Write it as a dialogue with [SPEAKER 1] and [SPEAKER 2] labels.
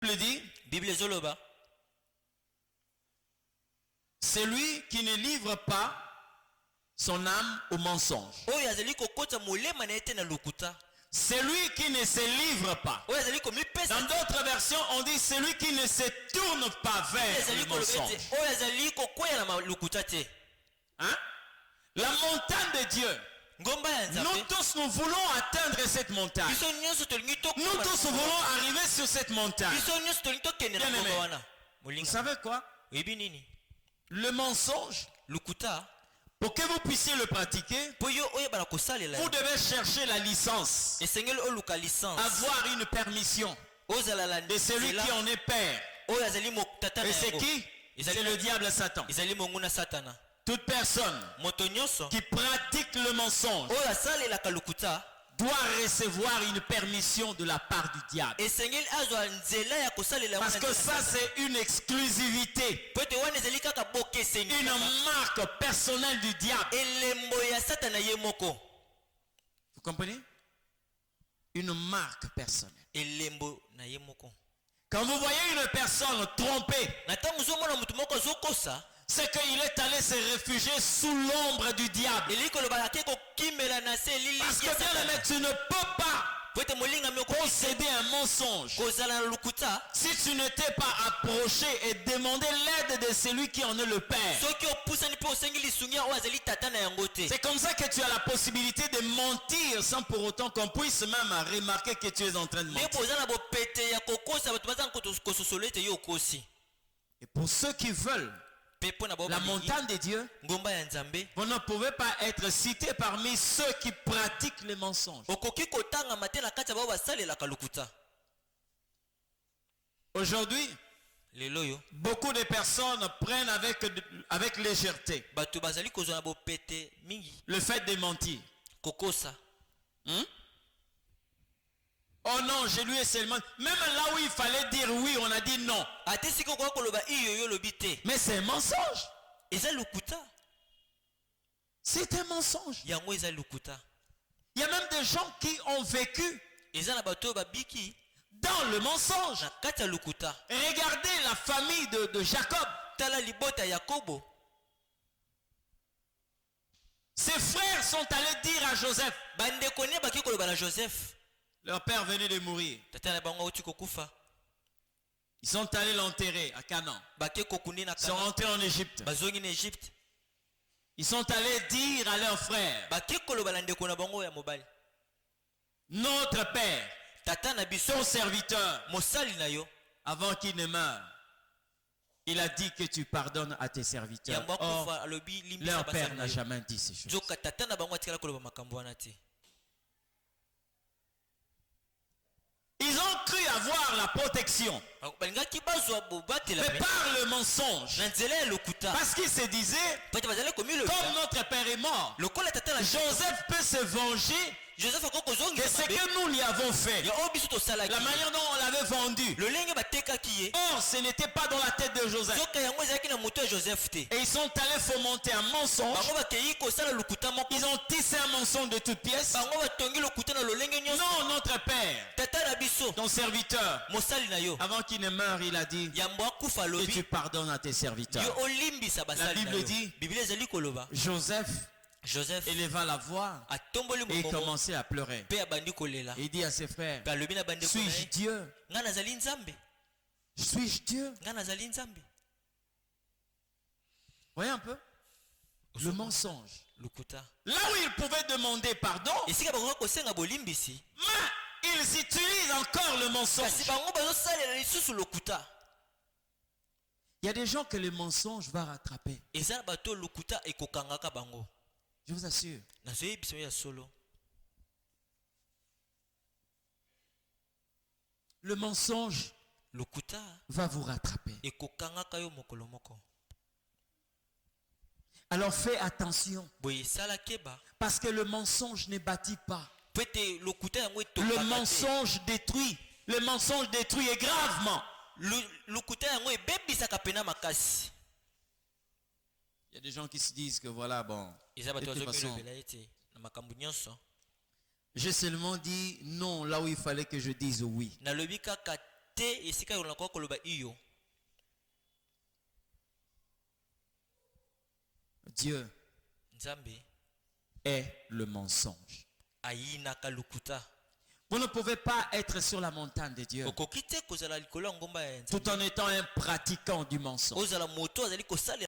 [SPEAKER 1] Bible dit,
[SPEAKER 2] Bible zoloba.
[SPEAKER 1] celui qui ne livre pas son âme au mensonge.
[SPEAKER 2] Oyo azali kokota molema na ete na lokuta.
[SPEAKER 1] Celui qui ne se livre pas.
[SPEAKER 2] Oyo azali komipesa.
[SPEAKER 1] Dans d'autres versions, on dit celui qui ne se tourne pas vers le mensonge.
[SPEAKER 2] Oyo azali kokwea na lokuta te.
[SPEAKER 1] Hein? La montagne de Dieu. Nous tous, nous voulons atteindre cette montagne. Nous tous voulons arriver sur cette montagne. Bien-aimé, vous savez quoi? Le mensonge, pour que vous puissiez le pratiquer, vous devez chercher la licence, avoir une permission de celui qui en est père. Et c'est qui? C'est le diable Satan. Toute personne qui pratique le mensonge doit recevoir une permission de la part du diable. Parce que ça, c'est une exclusivité, une marque personnelle du diable. Vous comprenez? Une marque personnelle. Quand vous voyez une personne trompée, c'est qu'il est allé se réfugier sous l'ombre du diable. Parce que bien-aimé, tu ne peux pas posséder un mensonge si tu ne t'es pas approché et demandé l'aide de celui qui en est le père. C'est comme ça que tu as la possibilité de mentir sans pour autant qu'on puisse même remarquer que tu es en train de mentir. Et pour ceux qui veulent la montagne de Dieu, vous ne pouvez pas être cité parmi ceux qui pratiquent les mensonges. Aujourd'hui, beaucoup de personnes prennent avec légèreté le fait de mentir. Oh non, je lui ai seulement... Même là où il fallait dire oui, on a dit non. Mais c'est un mensonge. C'est un mensonge. Il y a même des gens qui ont vécu dans le mensonge. Regardez la famille de Jacob. Ses frères sont allés dire à Joseph. Leur père venait de mourir. Ils sont allés l'enterrer à Canaan. Ils sont rentrés en Égypte. Ils sont allés dire à leurs frères, notre père, ton serviteur, avant qu'il ne meure, il a dit que tu pardonnes à tes serviteurs. Or, leur père n'a jamais dit ces choses. Ils ont cru avoir la protection. Mais par le mensonge. Parce qu'ils se disaient, comme notre père est mort, Joseph peut se venger de ce que nous lui avons fait. La manière dont on l'avait vendu. Or, ce n'était pas dans la tête de Joseph. Et ils sont allés fomenter un mensonge. Ils ont tissé un mensonge de toutes pièces. Non, notre père, ton serviteur, avant qu'il ne meure, il a dit que tu pardonnes à tes serviteurs. La Bible dit, Joseph éleva la voix et il commençait à pleurer. Il dit à ses frères, suis-je Dieu? Suis-je Dieu? Voyez un peu le mensonge. Là où il pouvait demander pardon, mais ils utilisent encore le mensonge. Il y a des gens que le mensonge va rattraper. Je vous assure. Le mensonge va vous rattraper. Alors fais attention. Parce que le mensonge ne bâtit pas. Le mensonge détruit. Le mensonge détruit et gravement. Il y a des gens qui se disent que voilà, bon, de toute façon, j'ai seulement dit non là où il fallait que je dise oui.
[SPEAKER 2] te esika olingaka koloba iyo.
[SPEAKER 1] Dieu
[SPEAKER 2] Nzambe
[SPEAKER 1] est le mensonge.
[SPEAKER 2] ayinaka lukuta.
[SPEAKER 1] Vous ne pouvez pas être sur la montagne de Dieu
[SPEAKER 2] Okokite kozala likolo ngomba ya
[SPEAKER 1] tout en étant un pratiquant du mensonge.
[SPEAKER 2] ozala moto azali kosala